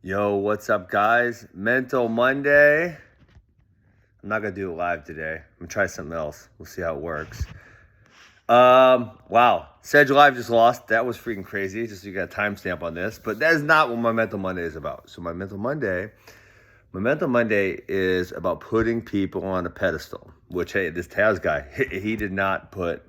Yo, what's up, guys? Mental Monday. I'm not going to do it live today. I'm going to try something else. We'll see how it works. Wow. Sedge Live just lost. That was freaking crazy. Just so you got a timestamp on this. But that is not what my Mental Monday is about. So my Mental Monday is about putting people on a pedestal. Which, hey, this Taz guy, he did not put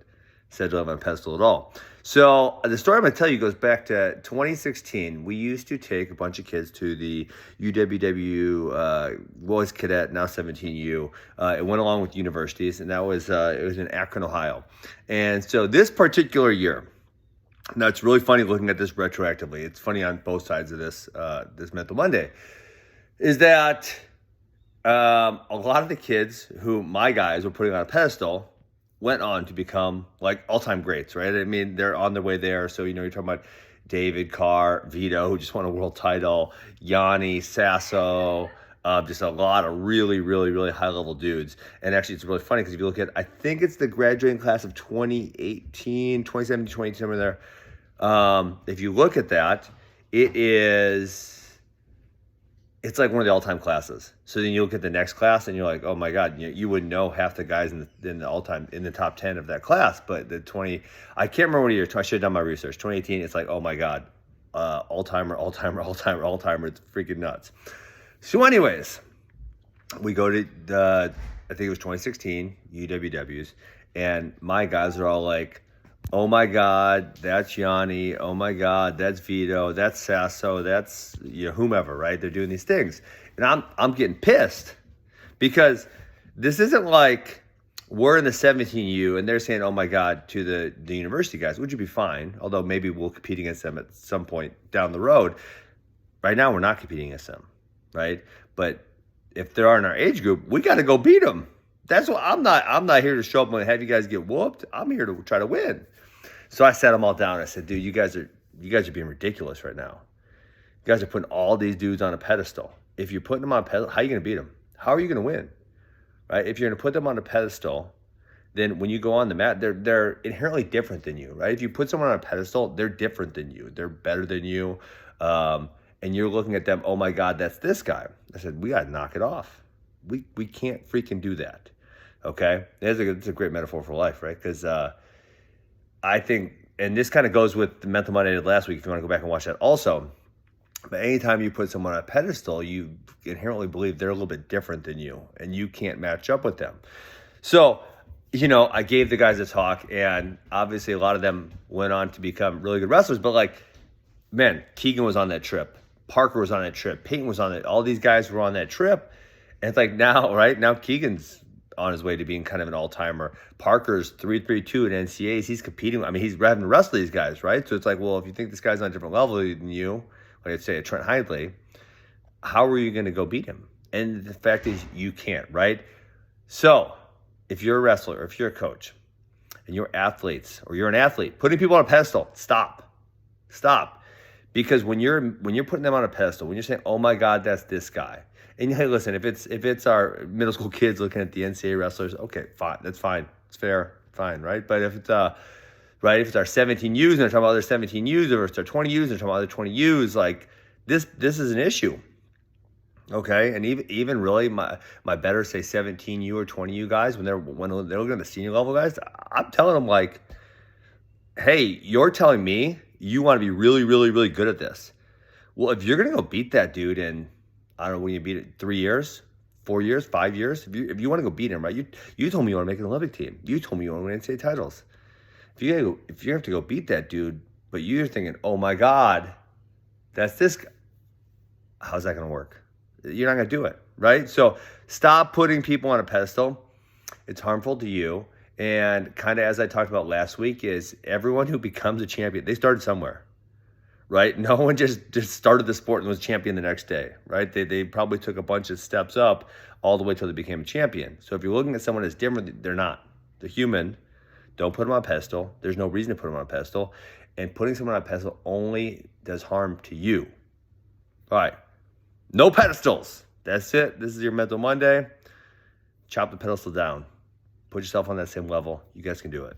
Sedge Live on a pedestal at all. So the story I'm going to tell you goes back to 2016. We used to take a bunch of kids to the UWW Boys Cadet, now 17U. It went along with universities, and that was it was in Akron, Ohio. And so this particular year, now it's really funny looking at this retroactively. It's funny on both sides of this this Mental Monday, is that a lot of the kids who my guys were putting on a pedestal went on to become like all-time greats, right? I mean, they're on their way there. So, you're talking about David Carr, Vito, who just won a world title, Yanni, Sasso, just a lot of really, really, really high-level dudes. And actually, it's really funny because if you look at, I think it's the graduating class of 2017, 2018, somewhere there. If you look at that, it's like one of the all-time classes. So then you look at the next class and you're like, oh my God, you wouldn't know half the guys in the all-time, in the top 10 of that class. But the 20, I can't remember what year, I should have done my research. 2018, it's like, oh my God, all-timer. It's freaking nuts. So anyways, we go to I think it was 2016, UWWs, and my guys are all like, oh my God, that's Yanni. Oh my God, that's Vito. That's Sasso. That's whomever, right? They're doing these things, and I'm getting pissed because this isn't like we're in the 17U and they're saying, oh my God, to the university guys, which would be fine. Although maybe we'll compete against them at some point down the road. Right now, we're not competing against them, right? But if they are in our age group, we got to go beat them. That's what I'm not here to show up and have you guys get whooped. I'm here to try to win. So I sat them all down. I said, dude, you guys are being ridiculous right now. You guys are putting all these dudes on a pedestal. If you're putting them on a pedestal, how are you going to beat them? How are you going to win? Right? If you're going to put them on a pedestal, then when you go on the mat, they're inherently different than you, right? If you put someone on a pedestal, they're different than you. They're better than you. And you're looking at them, oh my God, that's this guy. I said, we got to knock it off. We can't freaking do that. Okay? It's a great metaphor for life, right? Because I think, and this kind of goes with the Mental Monday last week, if you want to go back and watch that also, but anytime you put someone on a pedestal, you inherently believe they're a little bit different than you, and you can't match up with them. So, I gave the guys a talk, and obviously a lot of them went on to become really good wrestlers, but like, man, Keegan was on that trip. Parker was on that trip. Peyton was on it. All these guys were on that trip. And it's like now, right? Now Keegan's on his way to being kind of an all-timer. Parker's 332 at NCAAs. He's competing. I mean, he's having to wrestle these guys, right? So it's like, well, if you think this guy's on a different level than you, like I'd say a Trent Hidley, how are you going to go beat him? And the fact is you can't, right? So if you're a wrestler, or if you're a coach, and you're athletes, or you're an athlete, putting people on a pedestal, stop. Because when you're putting them on a pedestal, when you're saying, oh my God, that's this guy. And hey, listen, if it's our middle school kids looking at the NCAA wrestlers, okay, fine, that's fine, it's fair, fine, right? But if it's our 17Us and they're talking about other 17Us, or if it's our 20Us and they're talking about other 20Us, like this is an issue, okay? And even really my better say 17U or 20U guys when they're looking at the senior level guys, I'm telling them like, hey, you're telling me you want to be really, really, really good at this. Well, if you're gonna go beat that dude in, I don't know, when you beat it 3 years, 4 years, 5 years. If you want to go beat him, right? You told me you want to make an Olympic team. You told me you want to win NCAA titles. If you have to go beat that dude, but you're thinking, oh my God, that's this guy. How's that going to work? You're not going to do it, right? So stop putting people on a pedestal. It's harmful to you. And kind of as I talked about last week is everyone who becomes a champion, they started somewhere. Right? No one just started the sport and was champion the next day, right? They probably took a bunch of steps up all the way till they became a champion. So if you're looking at someone that's different, they're not. They're human. Don't put them on a pedestal. There's no reason to put them on a pedestal. And putting someone on a pedestal only does harm to you. All right. No pedestals. That's it. This is your Mental Monday. Chop the pedestal down. Put yourself on that same level. You guys can do it.